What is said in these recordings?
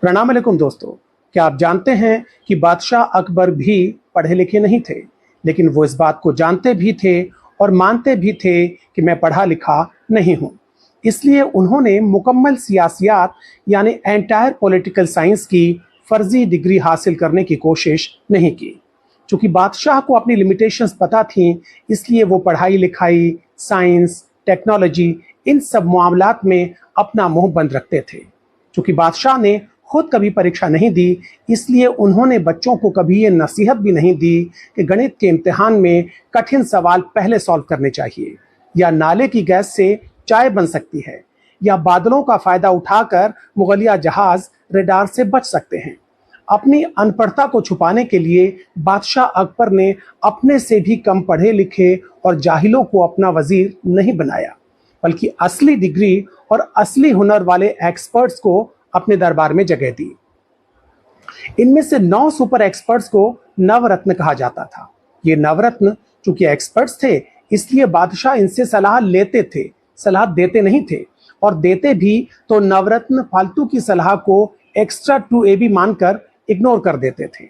प्रणाम अलैकुम दोस्तों। क्या आप जानते हैं कि बादशाह अकबर भी पढ़े लिखे नहीं थे, लेकिन वो इस बात को जानते भी थे और मानते भी थे कि मैं पढ़ा लिखा नहीं हूँ। इसलिए उन्होंने मुकम्मल सियासियात यानी एंटायर पॉलिटिकल साइंस की फर्जी डिग्री हासिल करने की कोशिश नहीं की। चूंकि बादशाह को अपनी लिमिटेशंस पता थी, इसलिए वो पढ़ाई लिखाई, साइंस, टेक्नोलॉजी इन सब मामलात में अपना मुंह बंद रखते थे। चूंकि बादशाह ने खुद कभी परीक्षा नहीं दी, इसलिए उन्होंने बच्चों को कभी ये नसीहत भी नहीं दी कि गणित के इम्तिहान में कठिन सवाल पहले सॉल्व करने चाहिए, या नाले की गैस से चाय बन सकती है, या बादलों का फायदा उठाकर मुगलिया जहाज रेडार से बच सकते हैं। अपनी अनपढ़ता को छुपाने के लिए बादशाह अकबर ने अपने से भी कम पढ़े लिखे और जाहिलों को अपना वजीर नहीं बनाया, बल्कि असली डिग्री और असली हुनर वाले एक्सपर्ट्स को अपने दरबार में जगह दी। इनमें से 9 सुपर एक्सपर्ट्स को नवरत्न कहा जाता था। ये नवरत्न चूंकि एक्सपर्ट्स थे, इसलिए बादशाह इनसे सलाह लेते थे, सलाह देते नहीं थे, और देते भी तो नवरत्न फालतू की सलाह को एक्स्ट्रा टू ए बी मानकर इग्नोर कर देते थे।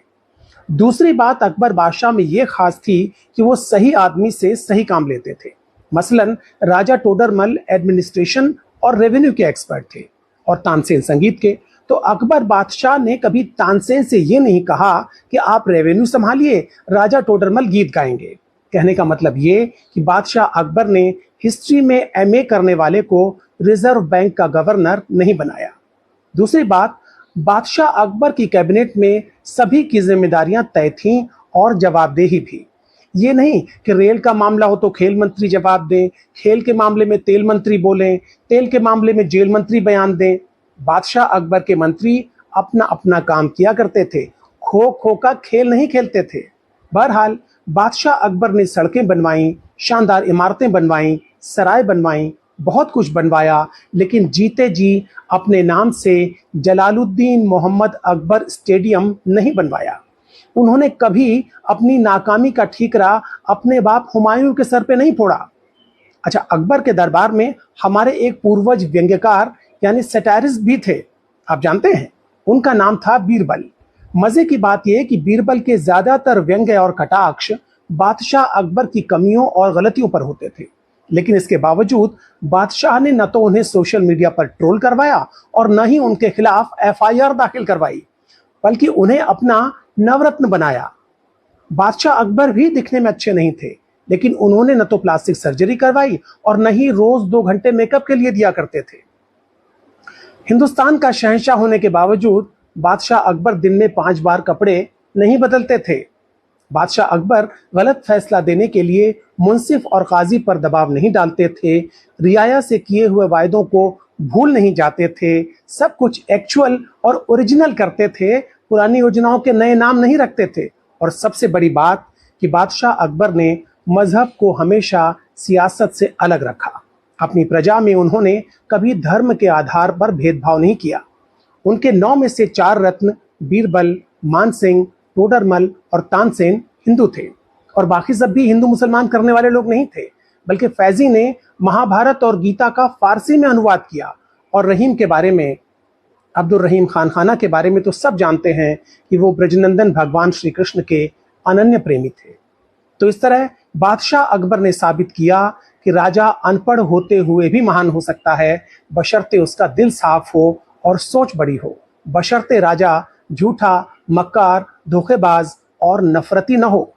दूसरी बात अकबर बादशाह में ये खास थी कि वो सही आदमी से सही काम लेते थे। मसलन राजा टोडरमल एडमिनिस्ट्रेशन और रेवेन्यू के एक्सपर्ट थे और तानसेन संगीत के। तो अकबर बादशाह ने कभी तानसेन से ये नहीं कहा कि आप रेवेन्यू संभालिए, राजा टोडरमल गीत गाएंगे। कहने का मतलब ये कि बादशाह अकबर ने हिस्ट्री में एमए करने वाले को रिजर्व बैंक का गवर्नर नहीं बनाया। दूसरी बात, बादशाह अकबर की कैबिनेट में सभी की जिम्मेदारियां तय थीं और जवाबदेही भी। ये नहीं कि रेल का मामला हो तो खेल मंत्री जवाब दें, खेल के मामले में तेल मंत्री बोलें, तेल के मामले में जेल मंत्री बयान दें। बादशाह अकबर के मंत्री अपना अपना काम किया करते थे, खो खो का खेल नहीं खेलते थे। बहरहाल बादशाह अकबर ने सड़कें बनवाई, शानदार इमारतें बनवाई, सराय बनवाई, बहुत कुछ बनवाया, लेकिन जीते जी अपने नाम से जलालुद्दीन मोहम्मद अकबर स्टेडियम नहीं बनवाया। उन्होंने कभी अपनी नाकामी का ठीकरा अपने बाप हुमायूं के सर पे नहीं फोड़ा। अच्छा, अकबर के दरबार में हमारे एक पूर्वज व्यंग्यकार यानी सैटारिस्ट भी थे, आप जानते हैं, उनका नाम था बीरबल। मजे की बात यह कि बीरबल के ज्यादातर व्यंग्य और कटाक्ष बादशाह अकबर की कमियों और गलतियों पर होते थे, लेकिन इसके बावजूद बादशाह ने न तो उन्हें सोशल मीडिया पर ट्रोल करवाया और न ही उनके खिलाफ एफआईआर दाखिल करवाई, बल्कि उन्हें अपना नवरत्न बनाया। बादशाह अकबर भी दिखने में अच्छे नहीं थे, लेकिन उन्होंने न तो प्लास्टिक सर्जरी करवाई और न ही रोज 2 घंटे मेकअप के लिए दिया करते थे। हिंदुस्तान का शहंशाह होने के बावजूद बादशाह अकबर दिन में 5 बार कपड़े नहीं बदलते थे। बादशाह अकबर गलत फैसला देने के लिए मुंसिफ और काजी पर दबाव नहीं डालते थे, रियाया से किए हुए वायदों को भूल नहीं जाते थे, सब कुछ एक्चुअल और ओरिजिनल करते थे, पुरानी योजनाओं के नए नाम नहीं रखते थे। और सबसे बड़ी बात कि बादशाह अकबर ने मजहब को हमेशा सियासत से अलग रखा। अपनी प्रजा में उन्होंने कभी धर्म के आधार पर भेदभाव नहीं किया। उनके 9 में से 4 रत्न बीरबल, मानसिंह, टोडरमल और तानसेन हिंदू थे, और बाकी सब भी हिंदू मुसलमान करने वाले लोग नहीं थे, बल्कि फैजी ने महाभारत और गीता का फारसी में अनुवाद किया। और रहीम के बारे में, अब्दुल रहीम खान खाना के बारे में तो सब जानते हैं कि वो ब्रजनंदन भगवान श्री कृष्ण के अनन्य प्रेमी थे। तो इस तरह बादशाह अकबर ने साबित किया कि राजा अनपढ़ होते हुए भी महान हो सकता है, बशर्ते उसका दिल साफ हो और सोच बड़ी हो, बशर्ते राजा झूठा, मक्कार, धोखेबाज और नफरती न हो।